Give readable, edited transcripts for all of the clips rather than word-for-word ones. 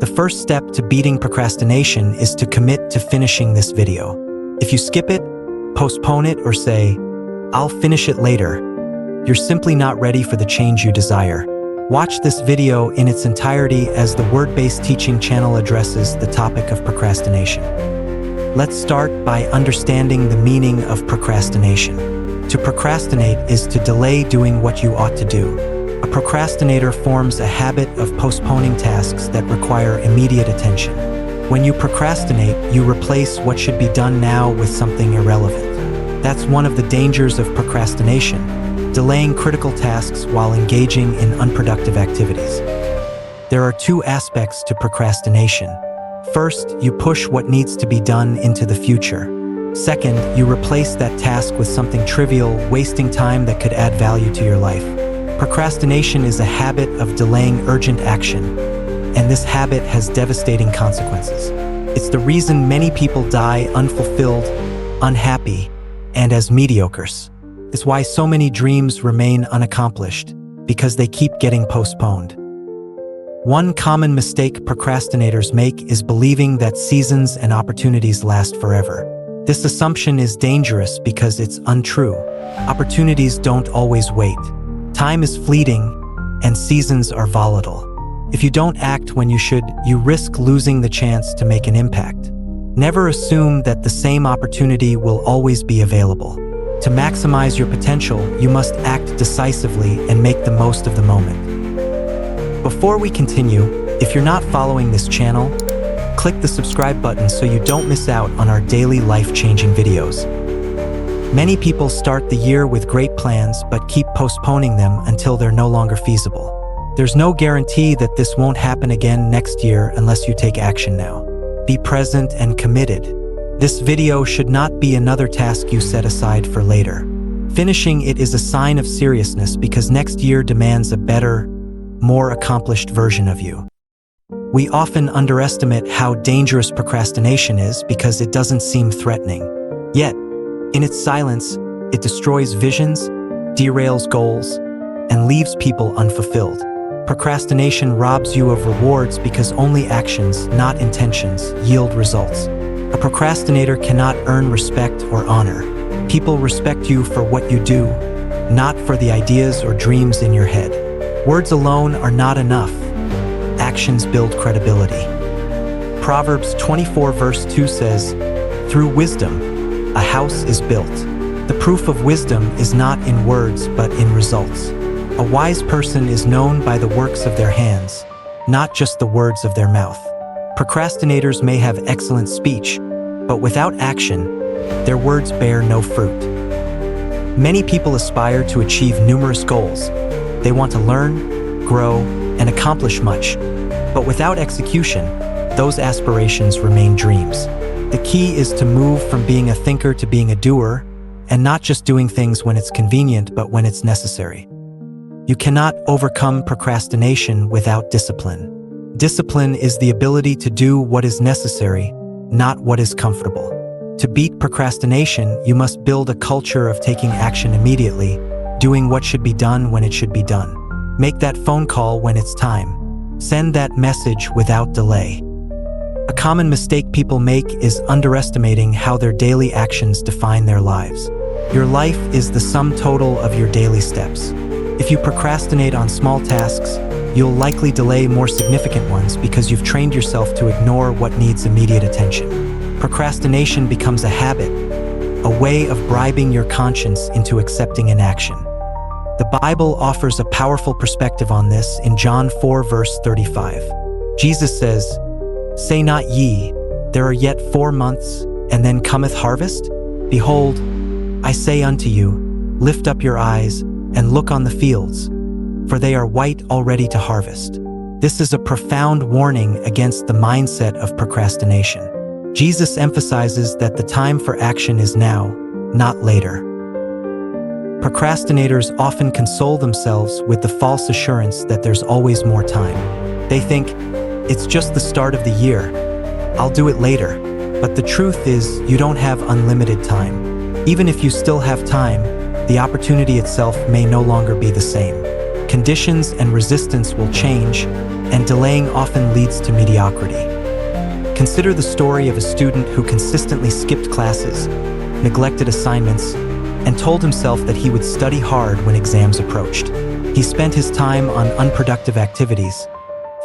The first step to beating procrastination is to commit to finishing this video. If you skip it, postpone it, or say, "I'll finish it later," you're simply not ready for the change you desire. Watch this video in its entirety as the Wordbase Teaching Channel addresses the topic of procrastination. Let's start by understanding the meaning of procrastination. To procrastinate is to delay doing what you ought to do. A procrastinator forms a habit of postponing tasks that require immediate attention. When you procrastinate, you replace what should be done now with something irrelevant. That's one of the dangers of procrastination, delaying critical tasks while engaging in unproductive activities. There are two aspects to procrastination. First, you push what needs to be done into the future. Second, you replace that task with something trivial, wasting time that could add value to your life. Procrastination is a habit of delaying urgent action, and this habit has devastating consequences. It's the reason many people die unfulfilled, unhappy, and as mediocres. It's why so many dreams remain unaccomplished, because they keep getting postponed. One common mistake procrastinators make is believing that seasons and opportunities last forever. This assumption is dangerous because it's untrue. Opportunities don't always wait. Time is fleeting, and seasons are volatile. If you don't act when you should, you risk losing the chance to make an impact. Never assume that the same opportunity will always be available. To maximize your potential, you must act decisively and make the most of the moment. Before we continue, if you're not following this channel, click the subscribe button so you don't miss out on our daily life-changing videos. Many people start the year with great plans but keep postponing them until they're no longer feasible. There's no guarantee that this won't happen again next year unless you take action now. Be present and committed. This video should not be another task you set aside for later. Finishing it is a sign of seriousness because next year demands a better, more accomplished version of you. We often underestimate how dangerous procrastination is because it doesn't seem threatening. Yet, in its silence, it destroys visions, derails goals, and leaves people unfulfilled. Procrastination robs you of rewards because only actions, not intentions, yield results. A procrastinator cannot earn respect or honor. People respect you for what you do, not for the ideas or dreams in your head. Words alone are not enough. Actions build credibility. Proverbs 24 verse 2 says, "Through wisdom, a house is built." The proof of wisdom is not in words but in results. A wise person is known by the works of their hands, not just the words of their mouth. Procrastinators may have excellent speech, but without action, their words bear no fruit. Many people aspire to achieve numerous goals. They want to learn, grow, and accomplish much, but without execution, those aspirations remain dreams. The key is to move from being a thinker to being a doer, and not just doing things when it's convenient but when it's necessary. You cannot overcome procrastination without discipline. Discipline is the ability to do what is necessary, not what is comfortable. To beat procrastination, you must build a culture of taking action immediately, doing what should be done when it should be done. Make that phone call when it's time. Send that message without delay. A common mistake people make is underestimating how their daily actions define their lives. Your life is the sum total of your daily steps. If you procrastinate on small tasks, you'll likely delay more significant ones because you've trained yourself to ignore what needs immediate attention. Procrastination becomes a habit, a way of bribing your conscience into accepting inaction. The Bible offers a powerful perspective on this in John 4 verse 35. Jesus says, "Say not ye, there are yet 4 months, and then cometh harvest? Behold, I say unto you, lift up your eyes, and look on the fields, for they are white already to harvest." This is a profound warning against the mindset of procrastination. Jesus emphasizes that the time for action is now, not later. Procrastinators often console themselves with the false assurance that there's always more time. They think, "It's just the start of the year. I'll do it later." But the truth is, you don't have unlimited time. Even if you still have time, the opportunity itself may no longer be the same. Conditions and resistance will change, and delaying often leads to mediocrity. Consider the story of a student who consistently skipped classes, neglected assignments, and told himself that he would study hard when exams approached. He spent his time on unproductive activities,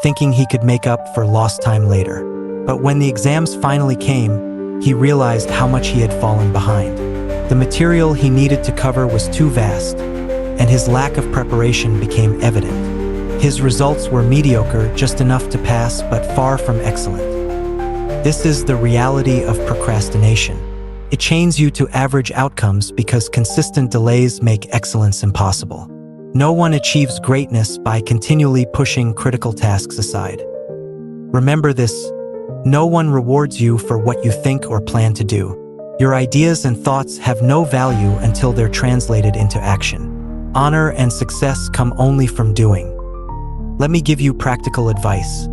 thinking he could make up for lost time later. But when the exams finally came, he realized how much he had fallen behind. The material he needed to cover was too vast, and his lack of preparation became evident. His results were mediocre, just enough to pass, but far from excellent. This is the reality of procrastination. It chains you to average outcomes because consistent delays make excellence impossible. No one achieves greatness by continually pushing critical tasks aside. Remember this: no one rewards you for what you think or plan to do. Your ideas and thoughts have no value until they're translated into action. Honor and success come only from doing. Let me give you practical advice.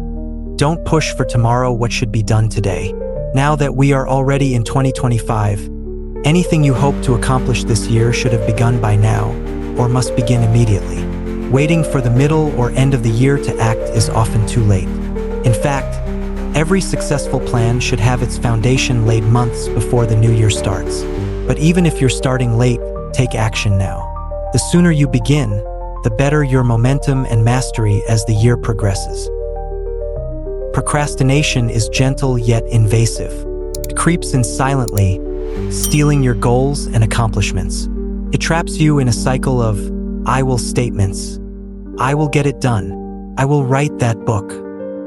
Don't push for tomorrow what should be done today. Now that we are already in 2025, anything you hope to accomplish this year should have begun by now, or must begin immediately. Waiting for the middle or end of the year to act is often too late. In fact, every successful plan should have its foundation laid months before the new year starts. But even if you're starting late, take action now. The sooner you begin, the better your momentum and mastery as the year progresses. Procrastination is gentle yet invasive. It creeps in silently, stealing your goals and accomplishments. It traps you in a cycle of "I will" statements. I will get it done. I will write that book.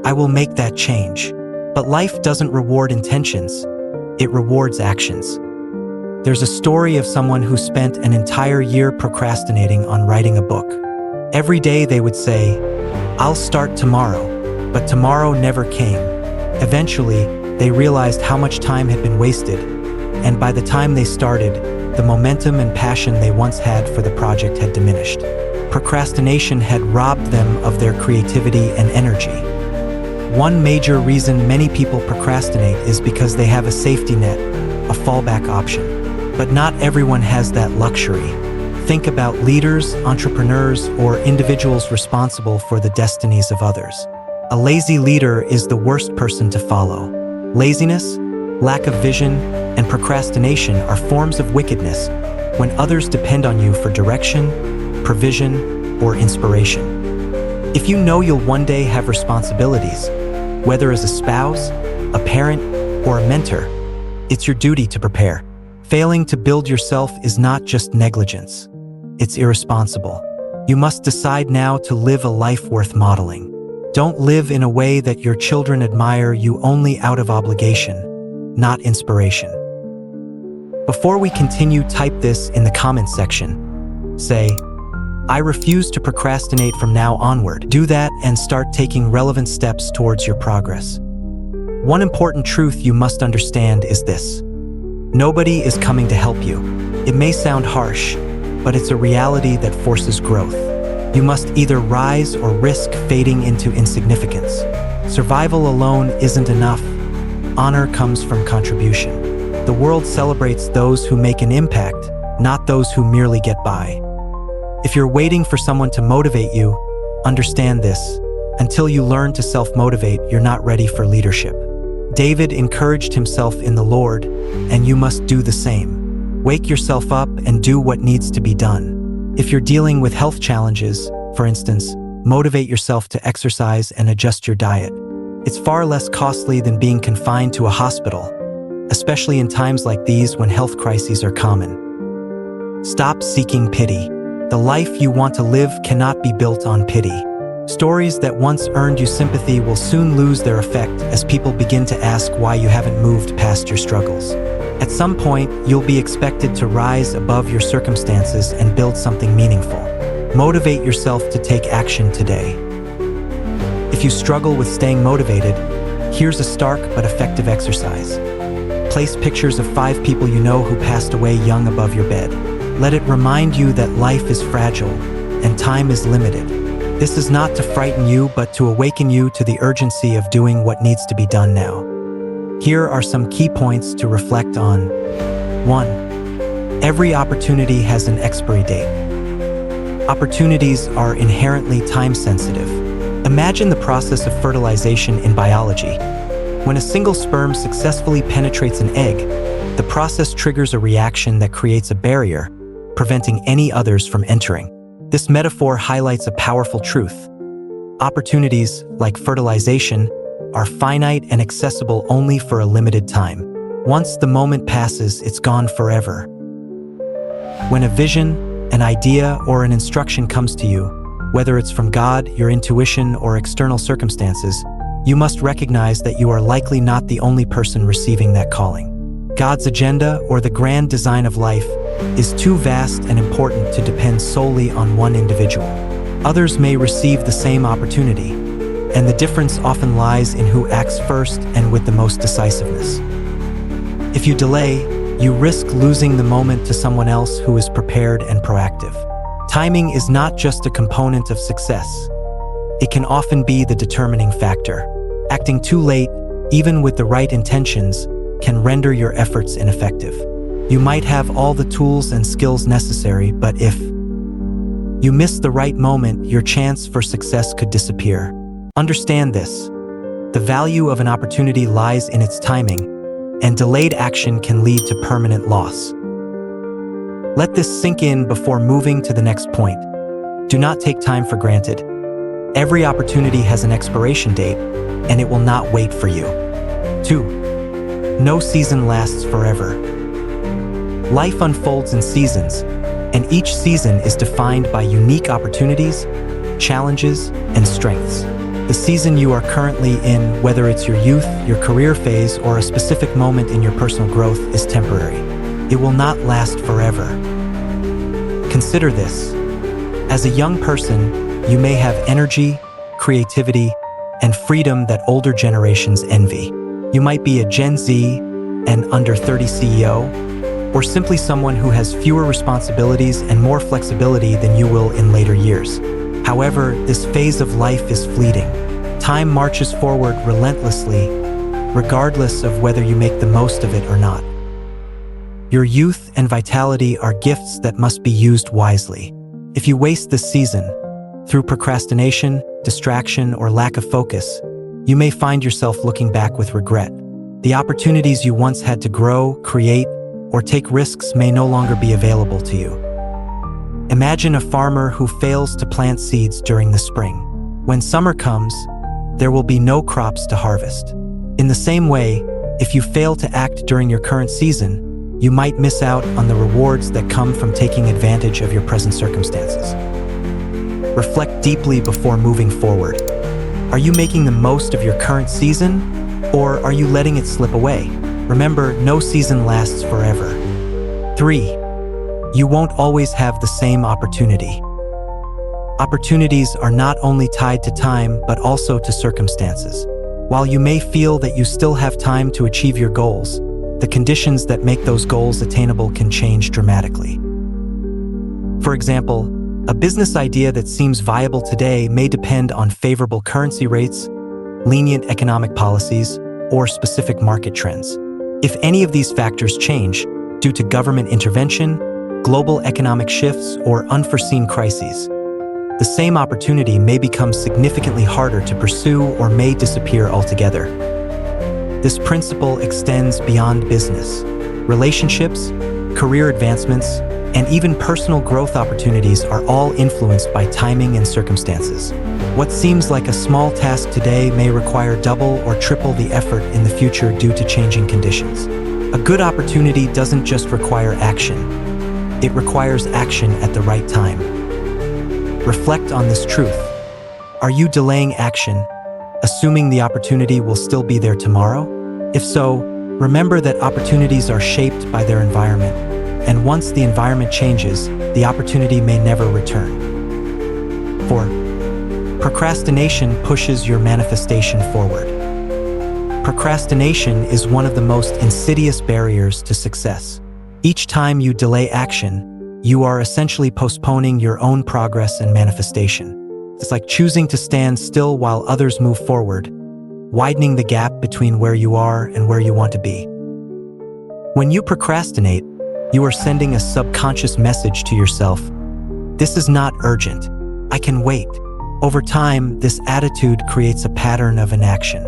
I will make that change. But life doesn't reward intentions. It rewards actions. There's a story of someone who spent an entire year procrastinating on writing a book. Every day they would say, "I'll start tomorrow," but tomorrow never came. Eventually, they realized how much time had been wasted, and by the time they started, the momentum and passion they once had for the project had diminished. Procrastination had robbed them of their creativity and energy. One major reason many people procrastinate is because they have a safety net, a fallback option. But not everyone has that luxury. Think about leaders, entrepreneurs, or individuals responsible for the destinies of others. A lazy leader is the worst person to follow. Laziness, lack of vision, and procrastination are forms of wickedness when others depend on you for direction, provision, or inspiration. If you know you'll one day have responsibilities, whether as a spouse, a parent, or a mentor, it's your duty to prepare. Failing to build yourself is not just negligence. It's irresponsible. You must decide now to live a life worth modeling. Don't live in a way that your children admire you only out of obligation, not inspiration. Before we continue, type this in the comments section. Say, "I refuse to procrastinate from now onward." Do that and start taking relevant steps towards your progress. One important truth you must understand is this: nobody is coming to help you. It may sound harsh, but it's a reality that forces growth. You must either rise or risk fading into insignificance. Survival alone isn't enough. Honor comes from contribution. The world celebrates those who make an impact, not those who merely get by. If you're waiting for someone to motivate you, understand this: until you learn to self-motivate, you're not ready for leadership. David encouraged himself in the Lord, and you must do the same. Wake yourself up and do what needs to be done. If you're dealing with health challenges, for instance, motivate yourself to exercise and adjust your diet. It's far less costly than being confined to a hospital, especially in times like these when health crises are common. Stop seeking pity. The life you want to live cannot be built on pity. Stories that once earned you sympathy will soon lose their effect as people begin to ask why you haven't moved past your struggles. At some point, you'll be expected to rise above your circumstances and build something meaningful. Motivate yourself to take action today. If you struggle with staying motivated, here's a stark but effective exercise. Place pictures of 5 people you know who passed away young above your bed. Let it remind you that life is fragile and time is limited. This is not to frighten you, but to awaken you to the urgency of doing what needs to be done now. Here are some key points to reflect on. 1. Every opportunity has an expiry date. Opportunities are inherently time-sensitive. Imagine the process of fertilization in biology. When a single sperm successfully penetrates an egg, the process triggers a reaction that creates a barrier, preventing any others from entering. This metaphor highlights a powerful truth. Opportunities, like fertilization, are finite and accessible only for a limited time. Once the moment passes, it's gone forever. When a vision, an idea, or an instruction comes to you, whether it's from God, your intuition, or external circumstances, you must recognize that you are likely not the only person receiving that calling. God's agenda, or the grand design of life, is too vast and important to depend solely on one individual. Others may receive the same opportunity, and the difference often lies in who acts first and with the most decisiveness. If you delay, you risk losing the moment to someone else who is prepared and proactive. Timing is not just a component of success. It can often be the determining factor. Acting too late, even with the right intentions, can render your efforts ineffective. You might have all the tools and skills necessary, but if you miss the right moment, your chance for success could disappear. Understand this. The value of an opportunity lies in its timing, and delayed action can lead to permanent loss. Let this sink in before moving to the next point. Do not take time for granted. Every opportunity has an expiration date, and it will not wait for you. 2. No season lasts forever. Life unfolds in seasons, and each season is defined by unique opportunities, challenges, and strengths. The season you are currently in, whether it's your youth, your career phase, or a specific moment in your personal growth, is temporary. It will not last forever. Consider this. As a young person, you may have energy, creativity, and freedom that older generations envy. You might be a Gen Z, an under 30 CEO, or simply someone who has fewer responsibilities and more flexibility than you will in later years. However, this phase of life is fleeting. Time marches forward relentlessly, regardless of whether you make the most of it or not. Your youth and vitality are gifts that must be used wisely. If you waste this season, through procrastination, distraction, or lack of focus, you may find yourself looking back with regret. The opportunities you once had to grow, create, or take risks may no longer be available to you. Imagine a farmer who fails to plant seeds during the spring. When summer comes, there will be no crops to harvest. In the same way, if you fail to act during your current season, you might miss out on the rewards that come from taking advantage of your present circumstances. Reflect deeply before moving forward. Are you making the most of your current season, or are you letting it slip away? Remember, no season lasts forever. 3. You won't always have the same opportunity. Opportunities are not only tied to time, but also to circumstances. While you may feel that you still have time to achieve your goals, the conditions that make those goals attainable can change dramatically. For example, a business idea that seems viable today may depend on favorable currency rates, lenient economic policies, or specific market trends. If any of these factors change due to government intervention, global economic shifts, or unforeseen crises, the same opportunity may become significantly harder to pursue or may disappear altogether. This principle extends beyond business. Relationships, career advancements, and even personal growth opportunities are all influenced by timing and circumstances. What seems like a small task today may require double or triple the effort in the future due to changing conditions. A good opportunity doesn't just require action. It requires action at the right time. Reflect on this truth. Are you delaying action, assuming the opportunity will still be there tomorrow? If so, remember that opportunities are shaped by their environment, and once the environment changes, the opportunity may never return. 4. Procrastination pushes your manifestation forward. Procrastination is one of the most insidious barriers to success. Each time you delay action, you are essentially postponing your own progress and manifestation. It's like choosing to stand still while others move forward, widening the gap between where you are and where you want to be. When you procrastinate, you are sending a subconscious message to yourself. This is not urgent. I can wait. Over time, this attitude creates a pattern of inaction.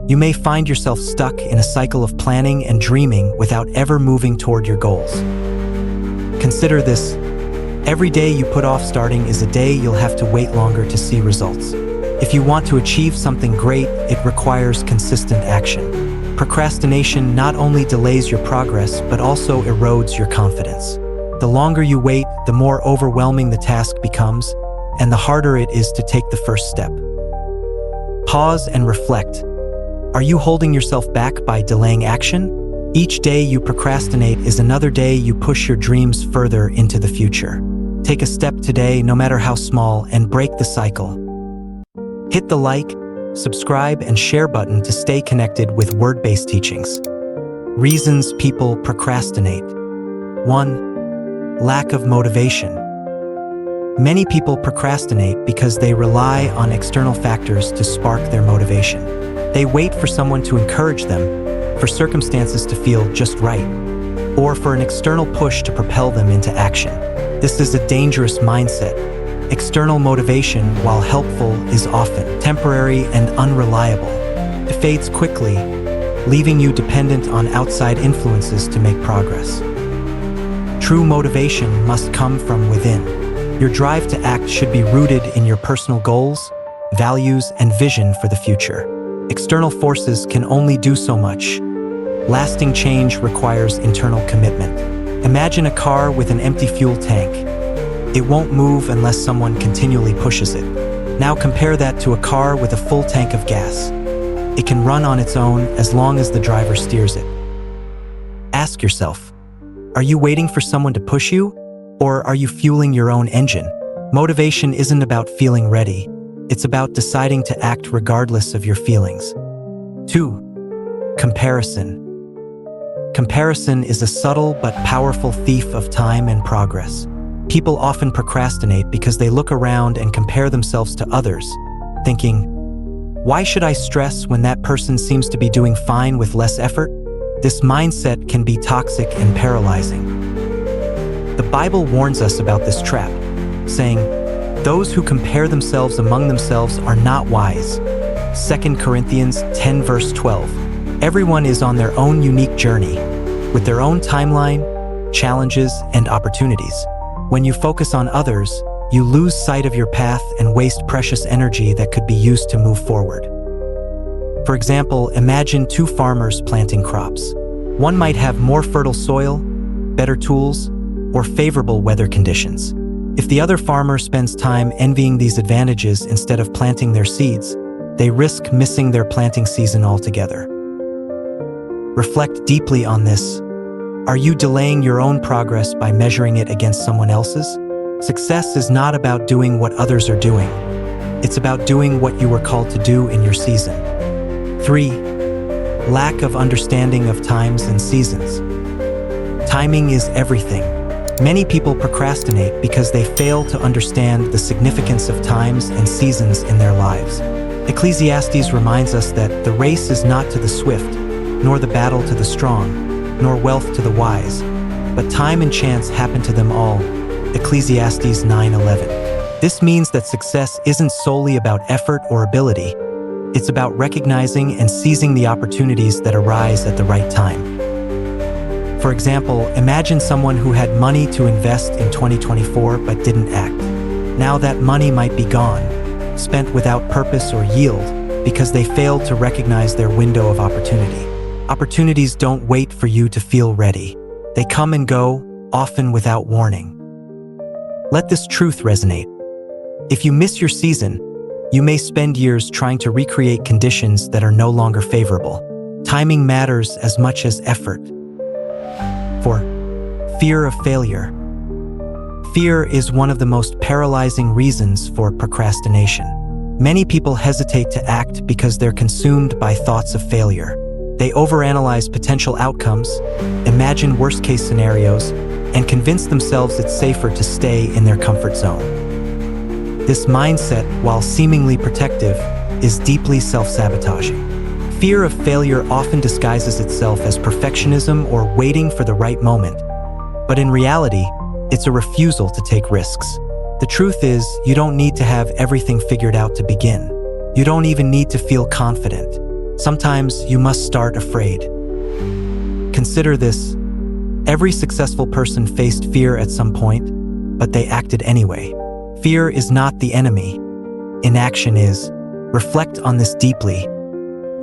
You may find yourself stuck in a cycle of planning and dreaming without ever moving toward your goals. Consider this: every day you put off starting is a day you'll have to wait longer to see results. If you want to achieve something great, it requires consistent action. Procrastination not only delays your progress, but also erodes your confidence. The longer you wait, the more overwhelming the task becomes, and the harder it is to take the first step. Pause and reflect. Are you holding yourself back by delaying action? Each day you procrastinate is another day you push your dreams further into the future. Take a step today, no matter how small, and break the cycle. Hit the like, subscribe, and share button to stay connected with Wordbase Teachings. Reasons people procrastinate. 1. Lack of motivation. Many people procrastinate because they rely on external factors to spark their motivation. They wait for someone to encourage them, for circumstances to feel just right, or for an external push to propel them into action. This is a dangerous mindset. External motivation, while helpful, is often temporary and unreliable. It fades quickly, leaving you dependent on outside influences to make progress. True motivation must come from within. Your drive to act should be rooted in your personal goals, values, and vision for the future. External forces can only do so much. Lasting change requires internal commitment. Imagine a car with an empty fuel tank. It won't move unless someone continually pushes it. Now compare that to a car with a full tank of gas. It can run on its own as long as the driver steers it. Ask yourself, are you waiting for someone to push you, or are you fueling your own engine? Motivation isn't about feeling ready. It's about deciding to act regardless of your feelings. 2. Comparison. Comparison is a subtle but powerful thief of time and progress. People often procrastinate because they look around and compare themselves to others, thinking, why should I stress when that person seems to be doing fine with less effort? This mindset can be toxic and paralyzing. The Bible warns us about this trap, saying, those who compare themselves among themselves are not wise. 2 Corinthians 10 verse 12. Everyone is on their own unique journey, with their own timeline, challenges, and opportunities. When you focus on others, you lose sight of your path and waste precious energy that could be used to move forward. For example, imagine two farmers planting crops. One might have more fertile soil, better tools, or favorable weather conditions. If the other farmer spends time envying these advantages instead of planting their seeds, they risk missing their planting season altogether. Reflect deeply on this. Are you delaying your own progress by measuring it against someone else's? Success is not about doing what others are doing. It's about doing what you were called to do in your season. 3. Lack of understanding of times and seasons. Timing is everything. Many people procrastinate because they fail to understand the significance of times and seasons in their lives. Ecclesiastes reminds us that the race is not to the swift, nor the battle to the strong, nor wealth to the wise, but time and chance happen to them all. Ecclesiastes 9:11. This means that success isn't solely about effort or ability. It's about recognizing and seizing the opportunities that arise at the right time. For example, imagine someone who had money to invest in 2024 but didn't act. Now that money might be gone, spent without purpose or yield, because they failed to recognize their window of opportunity. Opportunities don't wait for you to feel ready. They come and go, often without warning. Let this truth resonate. If you miss your season, you may spend years trying to recreate conditions that are no longer favorable. Timing matters as much as effort. 4. Fear of failure. Fear is one of the most paralyzing reasons for procrastination. Many people hesitate to act because they're consumed by thoughts of failure. They overanalyze potential outcomes, imagine worst-case scenarios, and convince themselves it's safer to stay in their comfort zone. This mindset, while seemingly protective, is deeply self-sabotaging. Fear of failure often disguises itself as perfectionism or waiting for the right moment, but in reality, it's a refusal to take risks. The truth is, you don't need to have everything figured out to begin. You don't even need to feel confident. Sometimes you must start afraid. Consider this. Every successful person faced fear at some point, but they acted anyway. Fear is not the enemy. Inaction is. Reflect on this deeply.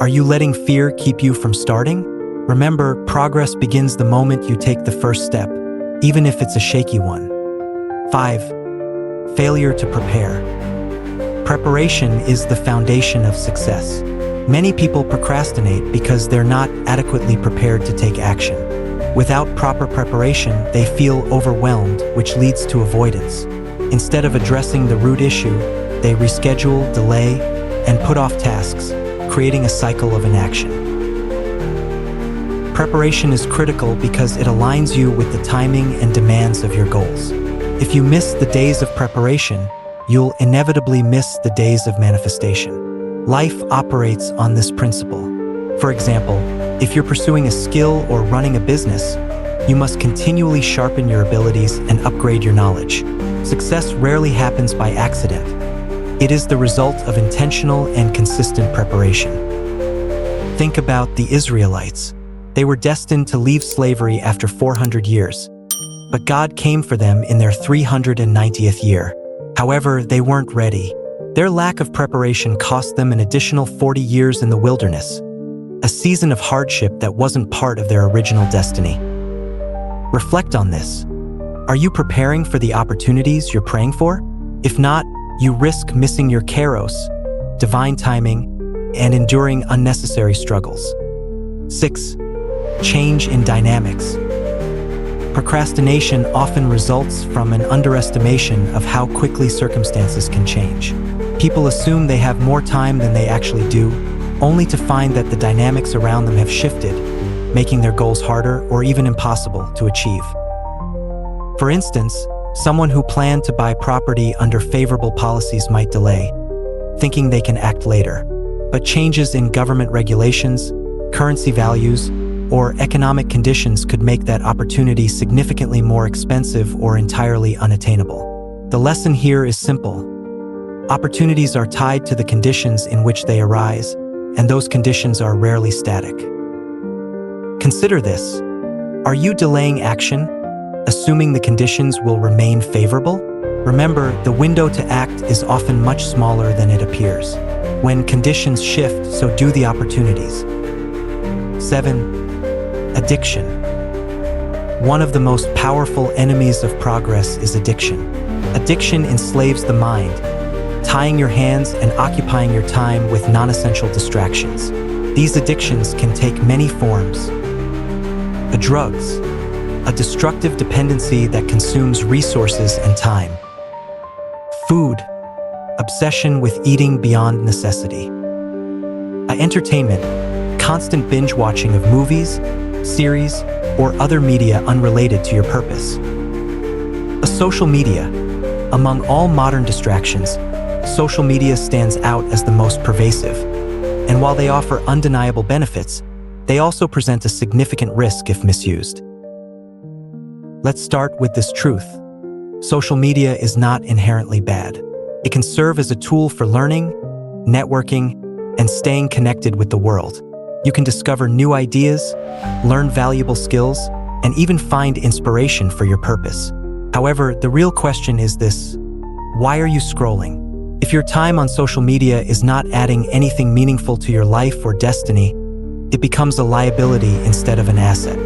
Are you letting fear keep you from starting? Remember, progress begins the moment you take the first step, even if it's a shaky one. 5. Failure to prepare. Preparation is the foundation of success. Many people procrastinate because they're not adequately prepared to take action. Without proper preparation, they feel overwhelmed, which leads to avoidance. Instead of addressing the root issue, they reschedule, delay, and put off tasks, creating a cycle of inaction. Preparation is critical because it aligns you with the timing and demands of your goals. If you miss the days of preparation, you'll inevitably miss the days of manifestation. Life operates on this principle. For example, if you're pursuing a skill or running a business, you must continually sharpen your abilities and upgrade your knowledge. Success rarely happens by accident. It is the result of intentional and consistent preparation. Think about the Israelites. They were destined to leave slavery after 400 years, but God came for them in their 390th year. However, they weren't ready. Their lack of preparation cost them an additional 40 years in the wilderness, a season of hardship that wasn't part of their original destiny. Reflect on this. Are you preparing for the opportunities you're praying for? If not, you risk missing your kairos, divine timing, and enduring unnecessary struggles. 6. Change in dynamics. Procrastination often results from an underestimation of how quickly circumstances can change. People assume they have more time than they actually do, only to find that the dynamics around them have shifted, making their goals harder or even impossible to achieve. For instance, someone who planned to buy property under favorable policies might delay, thinking they can act later. But changes in government regulations, currency values, or economic conditions could make that opportunity significantly more expensive or entirely unattainable. The lesson here is simple. Opportunities are tied to the conditions in which they arise, and those conditions are rarely static. Consider this. Are you delaying action, assuming the conditions will remain favorable? Remember, the window to act is often much smaller than it appears. When conditions shift, so do the opportunities. 7. Addiction. One of the most powerful enemies of progress is addiction. Addiction enslaves the mind, tying your hands and occupying your time with non-essential distractions. These addictions can take many forms. Drugs, a destructive dependency that consumes resources and time. Food, obsession with eating beyond necessity. Entertainment, constant binge watching of movies, series, or other media unrelated to your purpose. Social media. Among all modern distractions, social media stands out as the most pervasive. And while they offer undeniable benefits, they also present a significant risk if misused. Let's start with this truth. Social media is not inherently bad. It can serve as a tool for learning, networking, and staying connected with the world. You can discover new ideas, learn valuable skills, and even find inspiration for your purpose. However, the real question is this: why are you scrolling? If your time on social media is not adding anything meaningful to your life or destiny, it becomes a liability instead of an asset.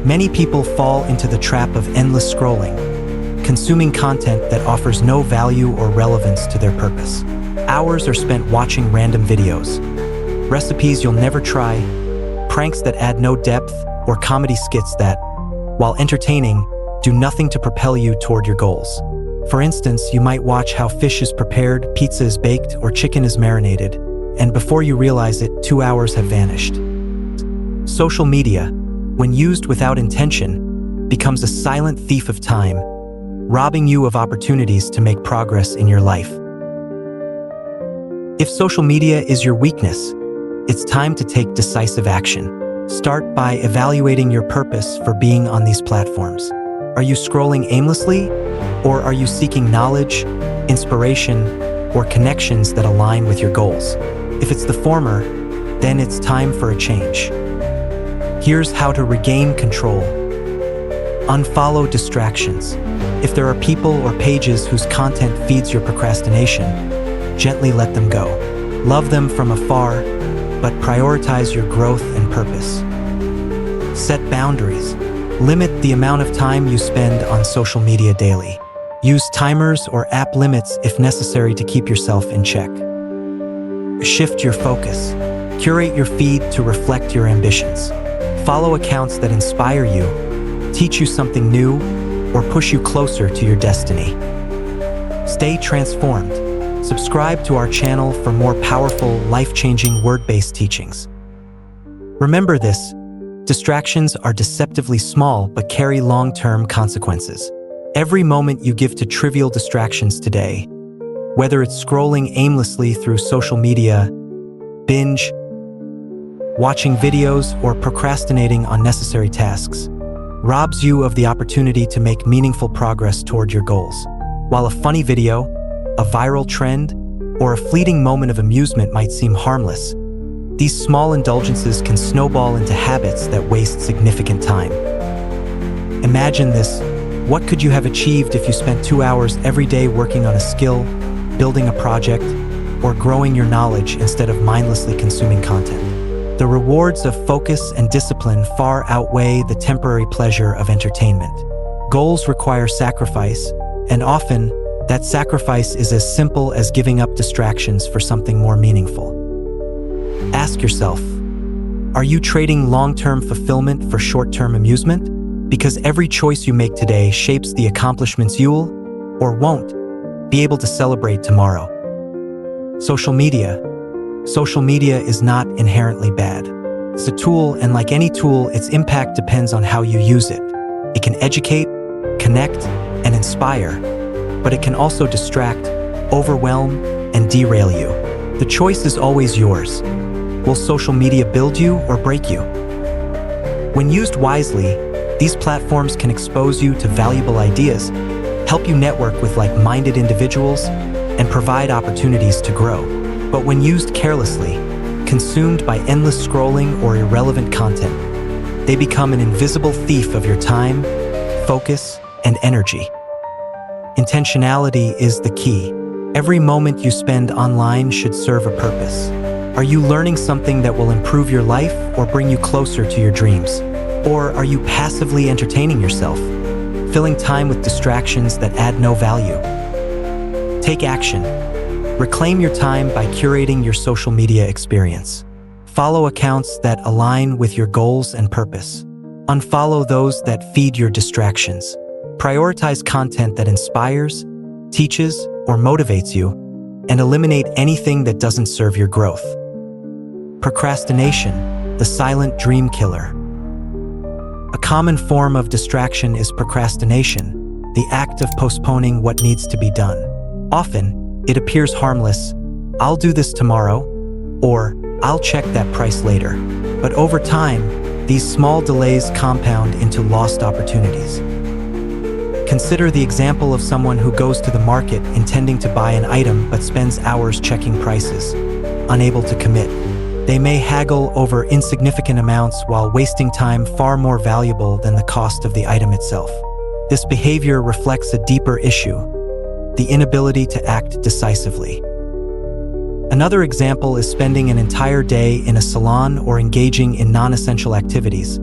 Many people fall into the trap of endless scrolling, consuming content that offers no value or relevance to their purpose. Hours are spent watching random videos, recipes you'll never try, pranks that add no depth, or comedy skits that, while entertaining, do nothing to propel you toward your goals. For instance, you might watch how fish is prepared, pizza is baked, or chicken is marinated, and before you realize it, 2 hours have vanished. Social media, when used without intention, becomes a silent thief of time, robbing you of opportunities to make progress in your life. If social media is your weakness, it's time to take decisive action. Start by evaluating your purpose for being on these platforms. Are you scrolling aimlessly, or are you seeking knowledge, inspiration, or connections that align with your goals? If it's the former, then it's time for a change. Here's how to regain control. Unfollow distractions. If there are people or pages whose content feeds your procrastination, gently let them go. Love them from afar, but prioritize your growth and purpose. Set boundaries. Limit the amount of time you spend on social media daily. Use timers or app limits if necessary to keep yourself in check. Shift your focus. Curate your feed to reflect your ambitions. Follow accounts that inspire you, teach you something new, or push you closer to your destiny. Stay transformed. Subscribe to our channel for more powerful, life-changing word-based teachings. Remember this: distractions are deceptively small but carry long-term consequences. Every moment you give to trivial distractions today, whether it's scrolling aimlessly through social media, binge, watching videos, or procrastinating on necessary tasks, robs you of the opportunity to make meaningful progress toward your goals. While a funny video, a viral trend, or a fleeting moment of amusement might seem harmless, these small indulgences can snowball into habits that waste significant time. Imagine this: what could you have achieved if you spent 2 hours every day working on a skill, building a project, or growing your knowledge instead of mindlessly consuming content? The rewards of focus and discipline far outweigh the temporary pleasure of entertainment. Goals require sacrifice, and often, that sacrifice is as simple as giving up distractions for something more meaningful. Ask yourself, are you trading long-term fulfillment for short-term amusement? Because every choice you make today shapes the accomplishments you'll, or won't, be able to celebrate tomorrow. Social media. Social media is not inherently bad. It's a tool, and like any tool, its impact depends on how you use it. It can educate, connect, and inspire, but it can also distract, overwhelm, and derail you. The choice is always yours. Will social media build you or break you? When used wisely, these platforms can expose you to valuable ideas, help you network with like-minded individuals, and provide opportunities to grow. But when used carelessly, consumed by endless scrolling or irrelevant content, they become an invisible thief of your time, focus, and energy. Intentionality is the key. Every moment you spend online should serve a purpose. Are you learning something that will improve your life or bring you closer to your dreams? Or are you passively entertaining yourself, filling time with distractions that add no value? Take action. Reclaim your time by curating your social media experience. Follow accounts that align with your goals and purpose. Unfollow those that feed your distractions. Prioritize content that inspires, teaches, or motivates you, and eliminate anything that doesn't serve your growth. Procrastination, the silent dream killer. A common form of distraction is procrastination, the act of postponing what needs to be done. Often, it appears harmless: I'll do this tomorrow, or I'll check that price later. But over time, these small delays compound into lost opportunities. Consider the example of someone who goes to the market intending to buy an item but spends hours checking prices, unable to commit. They may haggle over insignificant amounts while wasting time far more valuable than the cost of the item itself. This behavior reflects a deeper issue: the inability to act decisively. Another example is spending an entire day in a salon or engaging in non-essential activities,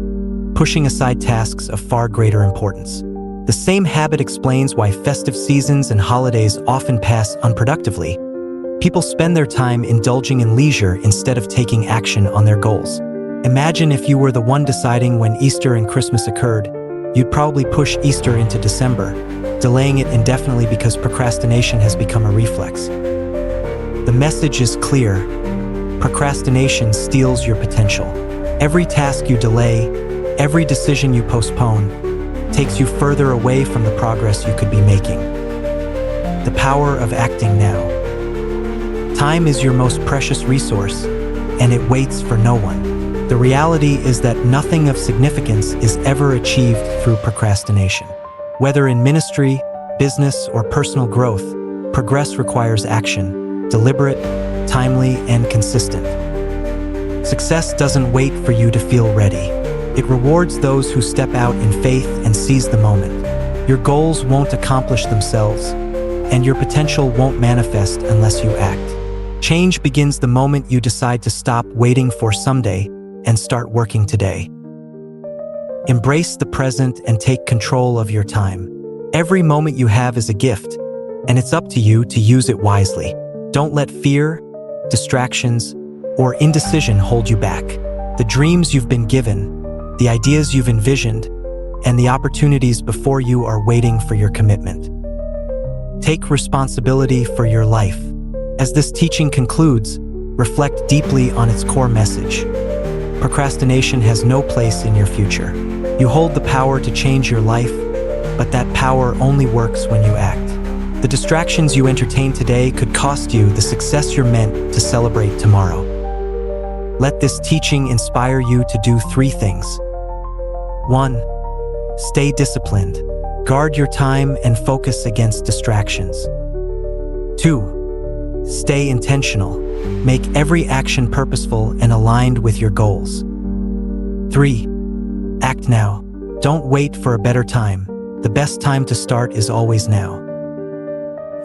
pushing aside tasks of far greater importance. The same habit explains why festive seasons and holidays often pass unproductively. People spend their time indulging in leisure instead of taking action on their goals. Imagine if you were the one deciding when Easter and Christmas occurred. You'd probably push Easter into December, delaying it indefinitely because procrastination has become a reflex. The message is clear: procrastination steals your potential. Every task you delay, every decision you postpone, takes you further away from the progress you could be making. The power of acting now. Time is your most precious resource, and it waits for no one. The reality is that nothing of significance is ever achieved through procrastination. Whether in ministry, business, or personal growth, progress requires action, deliberate, timely, and consistent. Success doesn't wait for you to feel ready. It rewards those who step out in faith and seize the moment. Your goals won't accomplish themselves, and your potential won't manifest unless you act. Change begins the moment you decide to stop waiting for someday and start working today. Embrace the present and take control of your time. Every moment you have is a gift, and it's up to you to use it wisely. Don't let fear, distractions, or indecision hold you back. The dreams you've been given, the ideas you've envisioned, and the opportunities before you are waiting for your commitment. Take responsibility for your life. As this teaching concludes, reflect deeply on its core message. Procrastination has no place in your future. You hold the power to change your life, but that power only works when you act. The distractions you entertain today could cost you the success you're meant to celebrate tomorrow. Let this teaching inspire you to do 3 things. 1. Stay disciplined. Guard your time and focus against distractions. 2. Stay intentional. Make every action purposeful and aligned with your goals. 3. Act now. Don't wait for a better time. The best time to start is always now.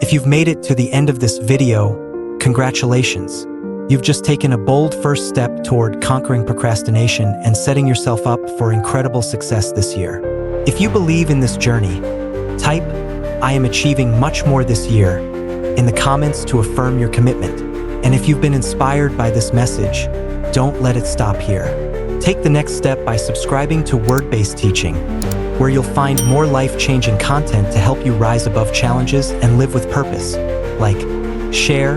If you've made it to the end of this video, congratulations. You've just taken a bold first step toward conquering procrastination and setting yourself up for incredible success this year. If you believe in this journey, type, "I am achieving much more this year," in the comments to affirm your commitment. And if you've been inspired by this message, don't let it stop here. Take the next step by subscribing to Wordbase Teaching, where you'll find more life-changing content to help you rise above challenges and live with purpose. Like, share,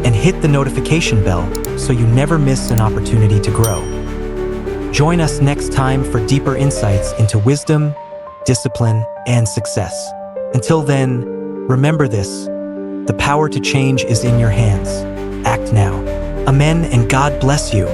and hit the notification bell so you never miss an opportunity to grow. Join us next time for deeper insights into wisdom, discipline, and success. Until then, remember this: the power to change is in your hands. Act now. Amen, and God bless you.